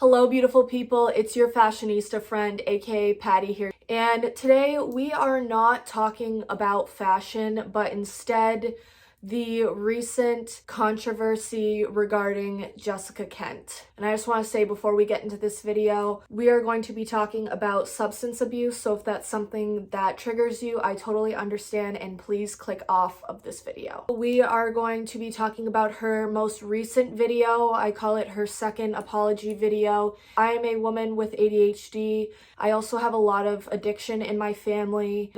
Hello, beautiful people. It's your fashionista friend, aka Patty here. And today we are not talking about fashion, but instead the recent controversy regarding Jkent. And I just want to say before we get into this video, we are going to be talking about substance abuse. So if that's something that triggers you, I totally understand, and please click off of this video. We are going to be talking about her most recent video. I call it her second apology video. I am a woman with ADHD. I also have a lot of addiction in my family.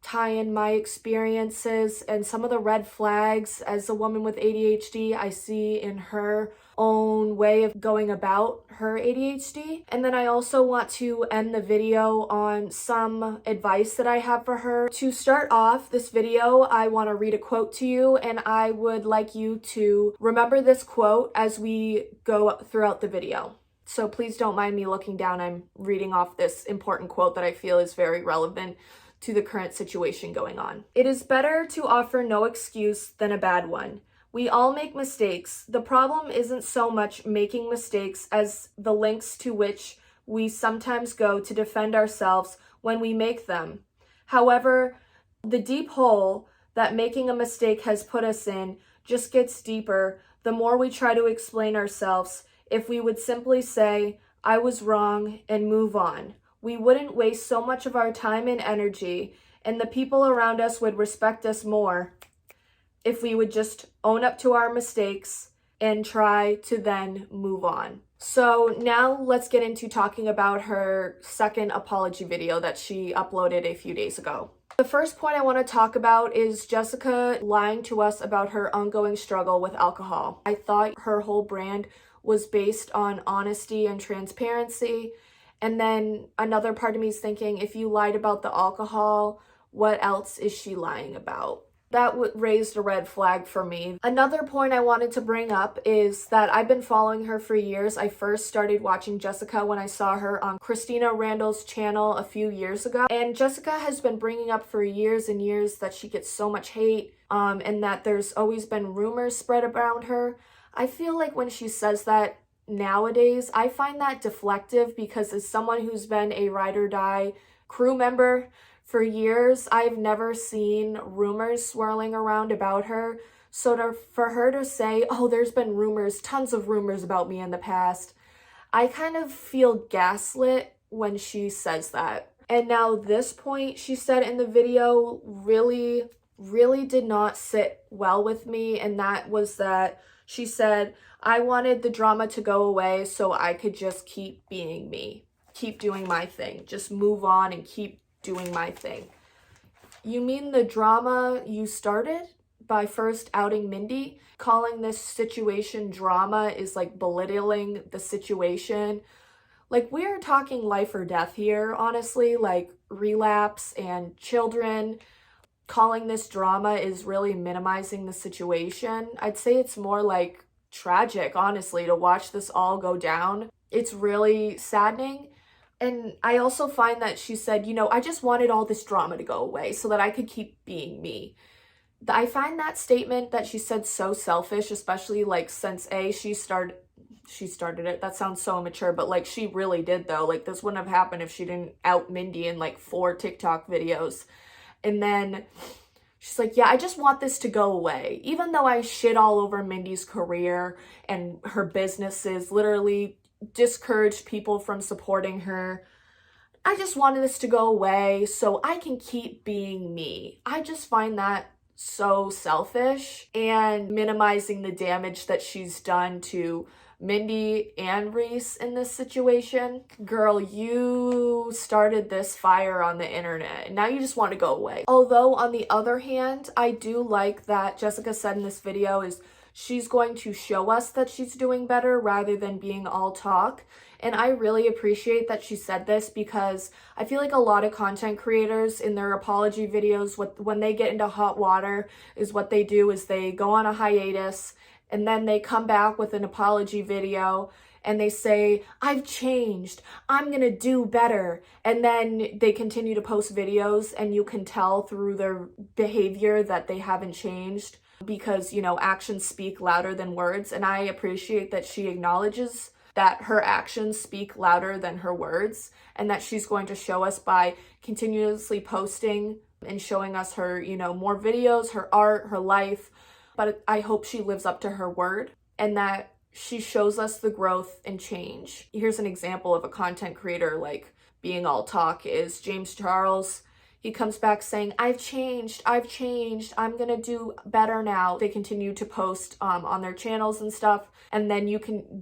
Tie in my experiences and some of the red flags as a woman with ADHD I see in her own way of going about her ADHD. And then I also want to end the video on some advice that I have for her. To start off this video, I want to read a quote to you, and I would like you to remember this quote as we go throughout the video. So please don't mind me looking down. I'm reading off this important quote that I feel is very relevant to the current situation going on. It is better to offer no excuse than a bad one. We all make mistakes. The problem isn't so much making mistakes as the lengths to which we sometimes go to defend ourselves when we make them. However, the deep hole that making a mistake has put us in just gets deeper the more we try to explain ourselves. If we would simply say, "I was wrong," and move on, we wouldn't waste so much of our time and energy, and the people around us would respect us more if we would just own up to our mistakes and try to then move on. So now let's get into talking about her second apology video that she uploaded a few days ago. The first point I want to talk about is Jessica lying to us about her ongoing struggle with alcohol. I thought her whole brand was based on honesty and transparency. And then another part of me is thinking, if you lied about the alcohol, what else is she lying about? That raised a red flag for me. Another point I wanted to bring up is that I've been following her for years. I first started watching Jessica when I saw her on Christina Randall's channel a few years ago. And Jessica has been bringing up for years and years that she gets so much hate and that there's always been rumors spread around her. I feel like when she says that nowadays, I find that deflective because as someone who's been a ride or die crew member for years, I've never seen rumors swirling around about her. So for her to say, "Oh, there's been rumors, tons of rumors about me in the past," I kind of feel gaslit when she says that. And now this point she said in the video really did not sit well with me, and that was that she said, "I wanted the drama to go away so I could just keep being me, keep doing my thing, just move on and keep doing my thing." You mean the drama you started by first outing Mindy? Calling this situation drama is like belittling the situation. Like, we're talking life or death here, honestly, like relapse and children. Calling this drama is really minimizing the situation. I'd say it's more like tragic, honestly, to watch this all go down. It's really saddening. And I also find that she said, "I just wanted all this drama to go away so that I could keep being me." I find that statement that she said so selfish, especially like since she started it. That sounds so immature, but like she really did though. Like, this wouldn't have happened if she didn't out Mindy in like 4 TikTok videos. And then she's like, "Yeah, I just want this to go away. Even though I shit all over Mindy's career and her businesses, literally discouraged people from supporting her, I just wanted this to go away so I can keep being me." I just find that so selfish and minimizing the damage that she's done to Mindy and Reese in this situation. Girl, you started this fire on the internet and now you just want to go away. Although on the other hand, I do like that Jessica said in this video is she's going to show us that she's doing better rather than being all talk. And I really appreciate that she said this because I feel like a lot of content creators in their apology videos, when they get into hot water, is what they do is they go on a hiatus and then they come back with an apology video and they say, "I've changed, I'm gonna do better." And then they continue to post videos and you can tell through their behavior that they haven't changed because, actions speak louder than words. And I appreciate that she acknowledges that her actions speak louder than her words, and that she's going to show us by continuously posting and showing us her, more videos, her art, her life. But I hope she lives up to her word and that she shows us the growth and change. Here's an example of a content creator like being all talk is James Charles. He comes back saying, I've changed, I'm gonna do better now. They continue to post on their channels and stuff, and then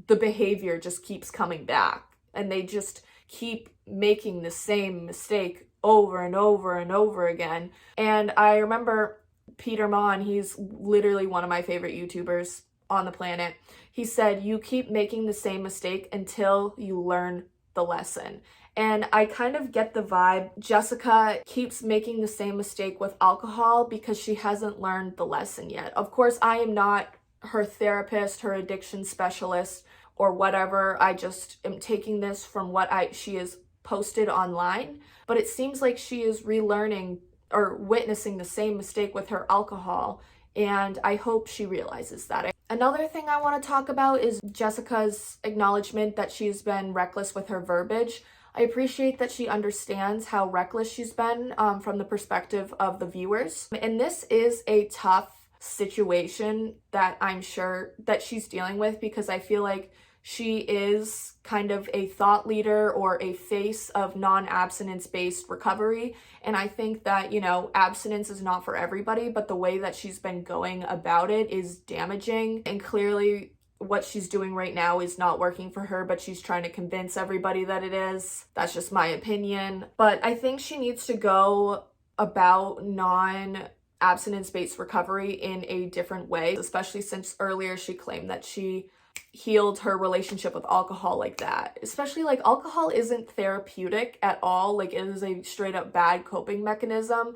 the behavior just keeps coming back, and they just keep making the same mistake over and over and over again. And I remember Peter Mon, he's literally one of my favorite YouTubers on the planet. He said, you keep making the same mistake until you learn the lesson. And I kind of get the vibe Jessica keeps making the same mistake with alcohol because she hasn't learned the lesson yet. Of course, I am not her therapist, her addiction specialist, or whatever. I just am taking this from what she has posted online. But it seems like she is relearning or witnessing the same mistake with her alcohol. And I hope she realizes that. Another thing I want to talk about is Jessica's acknowledgement that she's been reckless with her verbiage. I appreciate that she understands how reckless she's been from the perspective of the viewers. And this is a tough situation that I'm sure that she's dealing with, because I feel like she is kind of a thought leader or a face of non-abstinence-based recovery. And I think that, abstinence is not for everybody, but the way that she's been going about it is damaging. And clearly what she's doing right now is not working for her, but she's trying to convince everybody that it is. That's just my opinion. But I think she needs to go about non-abstinence-based recovery in a different way, especially since earlier she claimed that she healed her relationship with alcohol like that. Especially like alcohol isn't therapeutic at all. Like it is a straight up bad coping mechanism,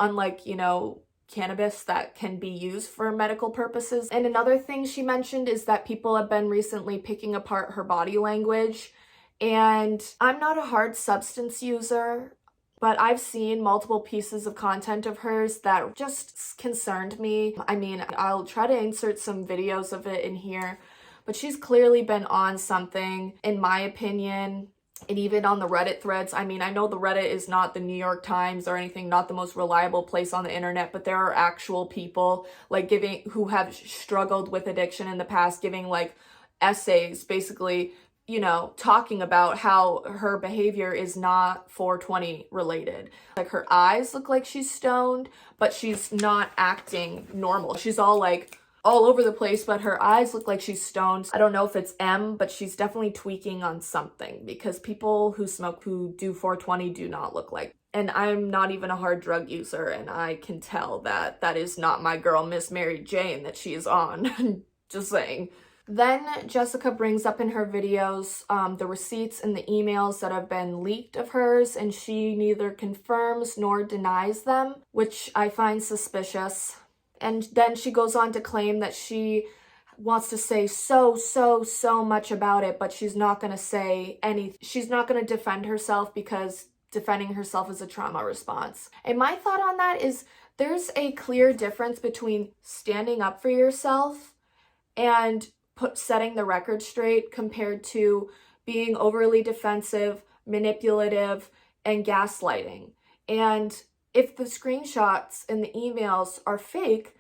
unlike, cannabis that can be used for medical purposes. And another thing she mentioned is that people have been recently picking apart her body language. And I'm not a hard substance user, but I've seen multiple pieces of content of hers that just concerned me. I mean, I'll try to insert some videos of it in here, but she's clearly been on something, in my opinion. And even on the Reddit threads, I mean, I know the Reddit is not the New York Times or anything, not the most reliable place on the internet, but there are actual people like who have struggled with addiction in the past, giving like essays, basically, talking about how her behavior is not 420 related. Like her eyes look like she's stoned, but she's not acting normal. She's all over the place, but her eyes look like she's stoned. I don't know if it's but she's definitely tweaking on something, because people who smoke who do 420 do not look like. And I'm not even a hard drug user, and I can tell that that is not my girl, Miss Mary Jane, that she is on. Just saying. Then Jessica brings up in her videos the receipts and the emails that have been leaked of hers, and she neither confirms nor denies them, which I find suspicious. And then she goes on to claim that she wants to say so much about it, but she's not going to say anything. She's not going to defend herself because defending herself is a trauma response. And my thought on that is there's a clear difference between standing up for yourself and setting the record straight compared to being overly defensive, manipulative, and gaslighting. And if the screenshots and the emails are fake,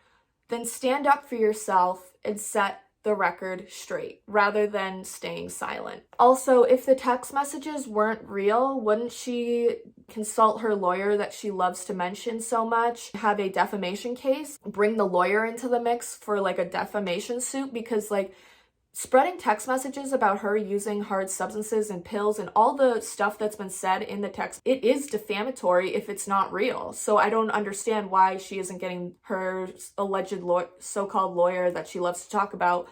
then stand up for yourself and set the record straight rather than staying silent. Also, if the text messages weren't real, wouldn't she consult her lawyer that she loves to mention so much, have a defamation case, bring the lawyer into the mix for like a defamation suit? Because spreading text messages about her using hard substances and pills and all the stuff that's been said in the text, it is defamatory if it's not real. So I don't understand why she isn't getting her alleged so-called lawyer that she loves to talk about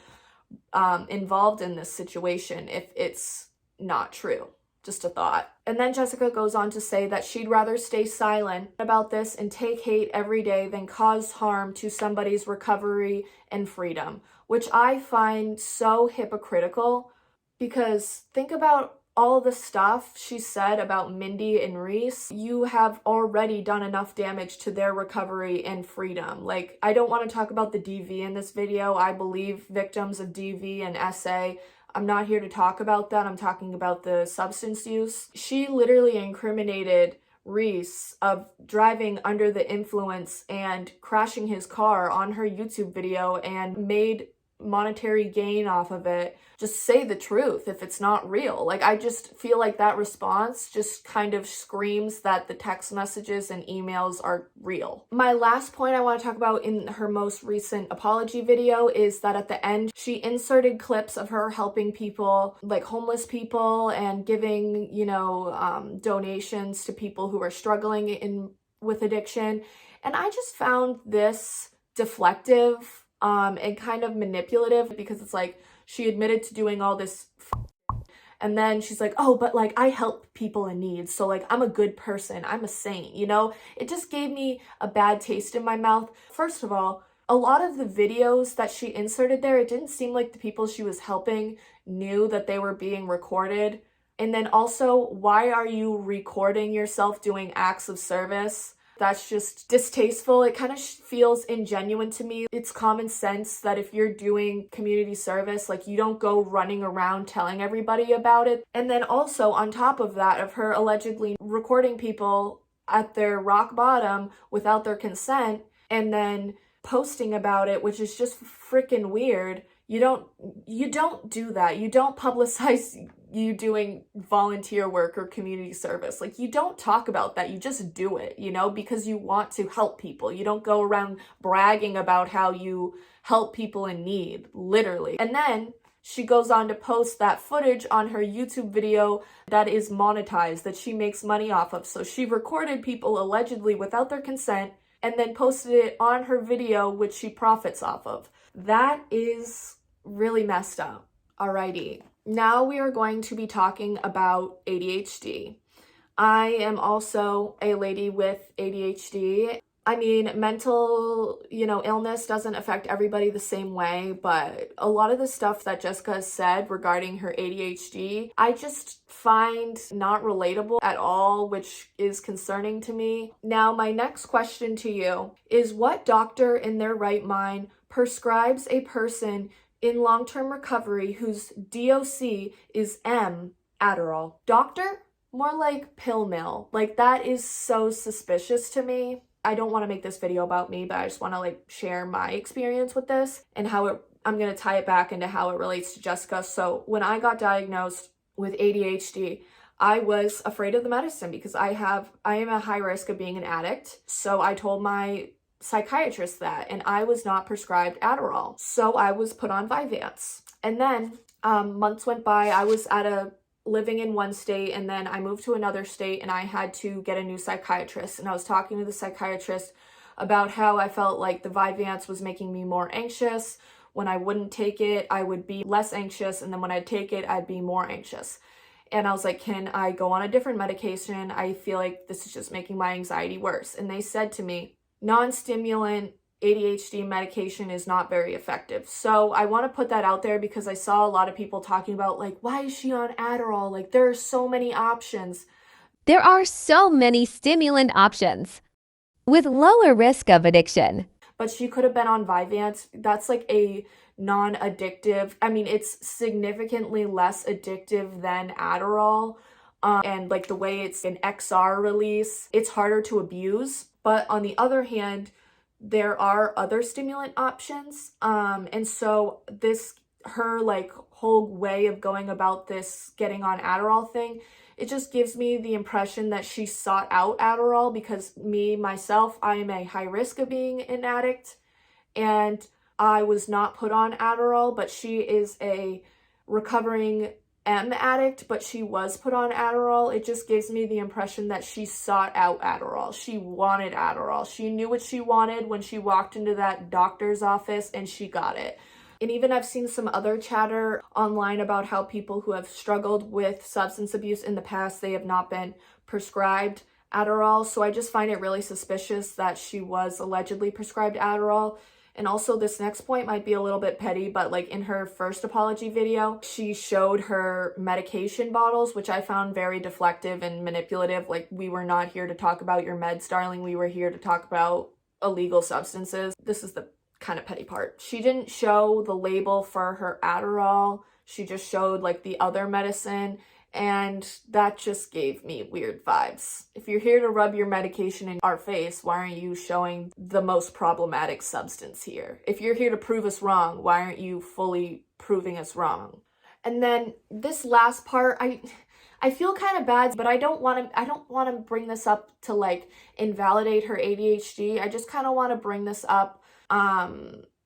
involved in this situation if it's not true. Just a thought. And then Jessica goes on to say that she'd rather stay silent about this and take hate every day than cause harm to somebody's recovery and freedom, which I find so hypocritical, because think about all the stuff she said about Mindy and Reese. You have already done enough damage to their recovery and freedom. I don't want to talk about the DV in this video. I believe victims of DV and SA I'm not here to talk about that. I'm talking about the substance use. She literally incriminated Reese of driving under the influence and crashing his car on her YouTube video and made monetary gain off of it. Just say the truth if it's not real. Like, I just feel like that response just kind of screams that the text messages and emails are real. My last point I want to talk about in her most recent apology video is that at the end, she inserted clips of her helping people, like homeless people, and giving, donations to people who are struggling with addiction. And I just found this deflective and kind of manipulative, because it's like she admitted to doing all this and then she's like, oh, but like I help people in need, so like I'm a good person, I'm a saint, It just gave me a bad taste in my mouth. First of all, a lot of the videos that she inserted there, it didn't seem like the people she was helping knew that they were being recorded. And then also, why are you recording yourself doing acts of service? That's just distasteful. It kind of feels ingenuine to me. It's common sense that if you're doing community service, like you don't go running around telling everybody about it. And then also on top of that, of her allegedly recording people at their rock bottom without their consent and then posting about it, which is just freaking weird. You don't do that. You don't publicize you doing volunteer work or community service. Like, you don't talk about that. You just do it, because you want to help people. You don't go around bragging about how you help people in need, literally. And then she goes on to post that footage on her YouTube video that is monetized, that she makes money off of. So she recorded people allegedly without their consent and then posted it on her video, which she profits off of. That is really messed up. Alrighty. Now we are going to be talking about ADHD. I am also a lady with ADHD. I mean, mental, illness doesn't affect everybody the same way, but a lot of the stuff that Jessica said regarding her ADHD, I just find not relatable at all, which is concerning to me. Now, my next question to you is, what doctor in their right mind prescribes a person in long-term recovery whose DOC is M, Adderall? Doctor? More like pill mill. Like, that is so suspicious to me. I don't want to make this video about me, but I just want to share my experience with this and how I'm going to tie it back into how it relates to Jessica. So when I got diagnosed with ADHD, I was afraid of the medicine because I am at high risk of being an addict. So I told my psychiatrist that, and I was not prescribed Adderall. So I was put on Vyvanse. And then months went by. I was living in one state, and then I moved to another state, and I had to get a new psychiatrist. And I was talking to the psychiatrist about how I felt like the Vyvanse was making me more anxious. When I wouldn't take it, I would be less anxious, and then when I'd take it, I'd be more anxious. And I was like, can I go on a different medication? I feel like this is just making my anxiety worse. And they said to me, non-stimulant ADHD medication is not very effective. So I want to put that out there because I saw a lot of people talking about why is she on Adderall? There are so many options. There are so many stimulant options with lower risk of addiction. But she could have been on Vyvanse. That's a non-addictive. I mean, it's significantly less addictive than Adderall. And the way it's an XR release, it's harder to abuse. But on the other hand, there are other stimulant options. And so her whole way of going about this getting on Adderall thing, it just gives me the impression that she sought out Adderall because myself, I am a high risk of being an addict, and I was not put on Adderall, but she is a recovering M addict, but she was put on Adderall. It just gives me the impression that she sought out Adderall. She wanted Adderall. She knew what she wanted when she walked into that doctor's office, and she got it. And even I've seen some other chatter online about how people who have struggled with substance abuse in the past, they have not been prescribed Adderall. So I just find it really suspicious that she was allegedly prescribed Adderall. And also, this next point might be a little bit petty, but in her first apology video, she showed her medication bottles, which I found very deflective and manipulative. We were not here to talk about your meds, darling. We were here to talk about illegal substances. This is the kind of petty part. She didn't show the label for her Adderall. She just showed like the other medicine, and that just gave me weird vibes. If you're here to rub your medication in our face, why aren't you showing the most problematic substance here? If you're here to prove us wrong, why aren't you fully proving us wrong? And then this last part, I feel kind of bad, but I don't want to bring this up to like invalidate her ADHD. I just kind of want to bring this up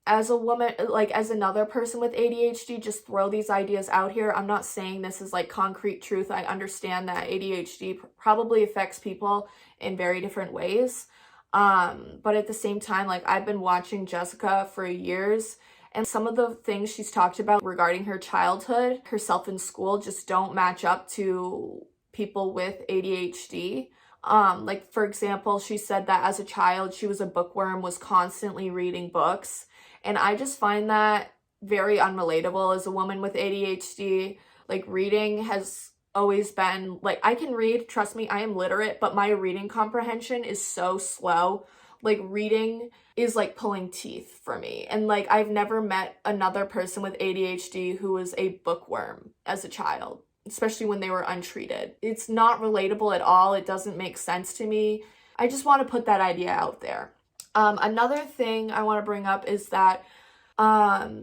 as a woman, like as another person with ADHD, just throw these ideas out here. I'm not saying this is like concrete truth. I understand that ADHD probably affects people in very different ways. But at the same time, like I've been watching Jessica for years, and some of the things she's talked about regarding her childhood, herself in school, just don't match up to people with ADHD. Like for example, she said that as a child, she was a bookworm, was constantly reading books. And I just find that very unrelatable as a woman with ADHD. Like reading has always been, like I can read, trust me, I am literate, but my reading comprehension is so slow. Like reading is like pulling teeth for me. And like I've never met another person with ADHD who was a bookworm as a child, especially when they were untreated. It's not relatable at all. It doesn't make sense to me. I just want to put that idea out there. Another thing I want to bring up is that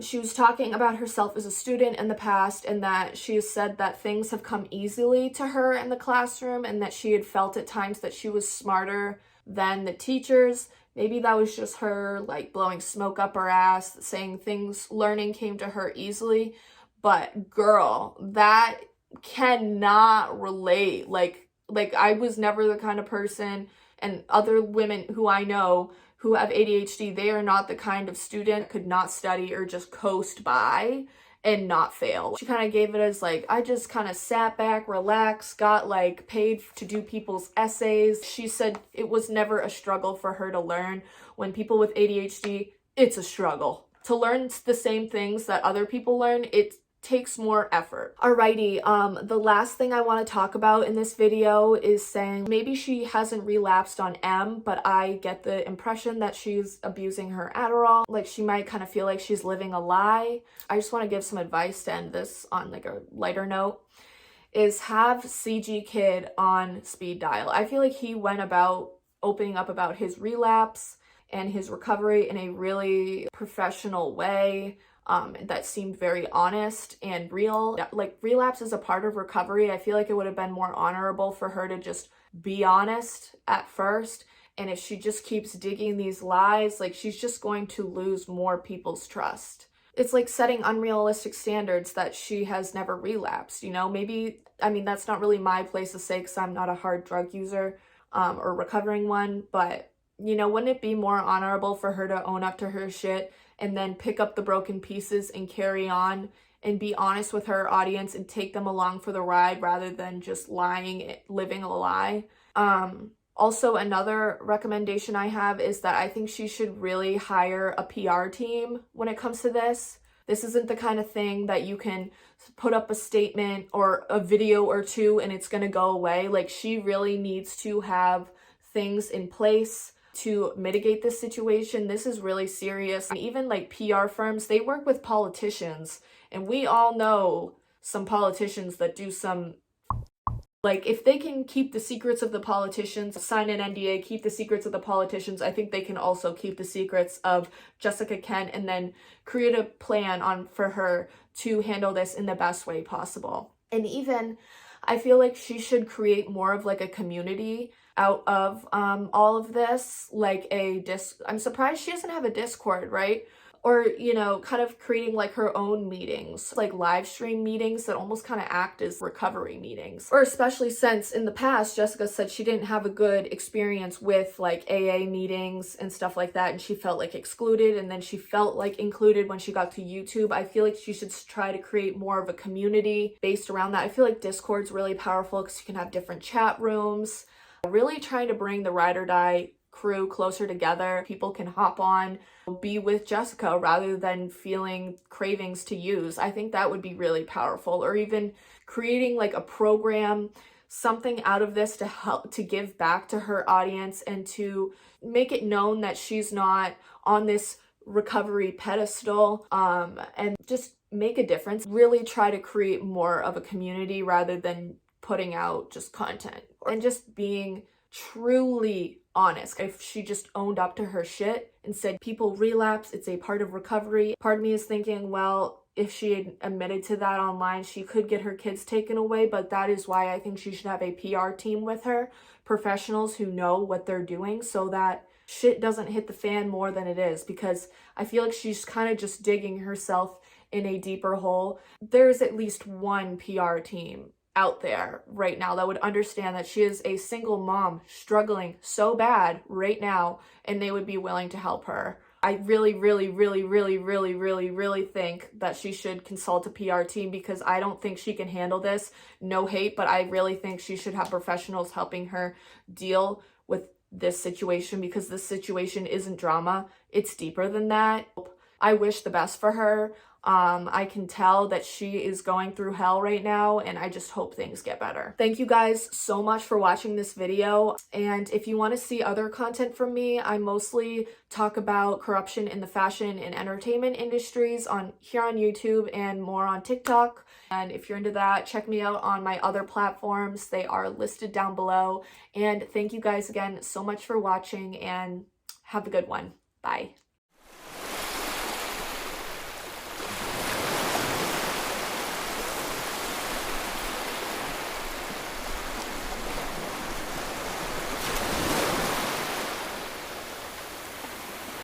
she was talking about herself as a student in the past, and that she has said that things have come easily to her in the classroom, and that she had felt at times that she was smarter than the teachers. Maybe that was just her like blowing smoke up her ass, saying learning came to her easily. But girl, that cannot relate. Like I was never the kind of person, and other women who I know who have ADHD, they are not the kind of student could not study or just coast by and not fail. She kind of gave it as like, I just kind of sat back, relaxed, got like paid to do people's essays. She said it was never a struggle for her to learn. When people with ADHD, it's a struggle. To learn the same things that other people learn, it takes more effort. Alrighty, the last thing I want to talk about in this video is saying maybe she hasn't relapsed on M, but I get the impression that she's abusing her Adderall. Like she might kind of feel like she's living a lie. I just want to give some advice to end this on like a lighter note, is have CG Kid on speed dial. I feel like he went about opening up about his relapse and his recovery in a really professional way. That seemed very honest and real. Like relapse is a part of recovery. I feel like it would have been more honorable for her to just be honest at first. And if she just keeps digging these lies, like she's just going to lose more people's trust. It's like setting unrealistic standards that she has never relapsed, you know? Maybe, I mean, that's not really my place to say because I'm not a hard drug user or recovering one, but you know, wouldn't it be more honorable for her to own up to her shit and then pick up the broken pieces and carry on and be honest with her audience and take them along for the ride rather than just lying, living a lie? Also, another recommendation I have is that I think she should really hire a PR team when it comes to this. This isn't the kind of thing that you can put up a statement or a video or two and it's going to go away. Like she really needs to have things in place to mitigate this situation. This is really serious. And even like PR firms, they work with politicians, and we all know some politicians that do some, like if they can keep the secrets of the politicians, sign an NDA, keep the secrets of the politicians, I think they can also keep the secrets of Jessica Kent and then create a plan for her to handle this in the best way possible. And even I feel like she should create more of like a community out of all of this, like I'm surprised she doesn't have a Discord, right? Or, you know, kind of creating like her own meetings, like live stream meetings that almost kind of act as recovery meetings. Or especially since in the past, Jessica said she didn't have a good experience with like AA meetings and stuff like that, and she felt like excluded, and then she felt like included when she got to YouTube. I feel like she should try to create more of a community based around that. I feel like Discord's really powerful because you can have different chat rooms. Really trying to bring the Ride or Die crew closer together. People can hop on, be with Jessica rather than feeling cravings to use. I think that would be really powerful. Or even creating like a program, something out of this to help to give back to her audience and to make it known that she's not on this recovery pedestal, and just make a difference, really try to create more of a community rather than putting out just content, and just being truly honest. If she just owned up to her shit and said people relapse, it's a part of recovery. Part of me is thinking, well, if she had admitted to that online, she could get her kids taken away, but that is why I think she should have a PR team with her, professionals who know what they're doing, so that shit doesn't hit the fan more than it is, because I feel like she's kind of just digging herself in a deeper hole. There's at least one PR team out there right now that would understand that she is a single mom struggling so bad right now, and they would be willing to help her. I really think that she should consult a PR team, because I don't think she can handle this. No hate, but I really think she should have professionals helping her deal with this situation, because this situation isn't drama. It's deeper than that. I wish the best for her. I can tell that she is going through hell right now, and I just hope things get better. Thank you guys so much for watching this video. And if you want to see other content from me, I mostly talk about corruption in the fashion and entertainment industries here on YouTube and more on TikTok. And if you're into that, check me out on my other platforms. They are listed down below. And thank you guys again so much for watching, and have a good one. Bye.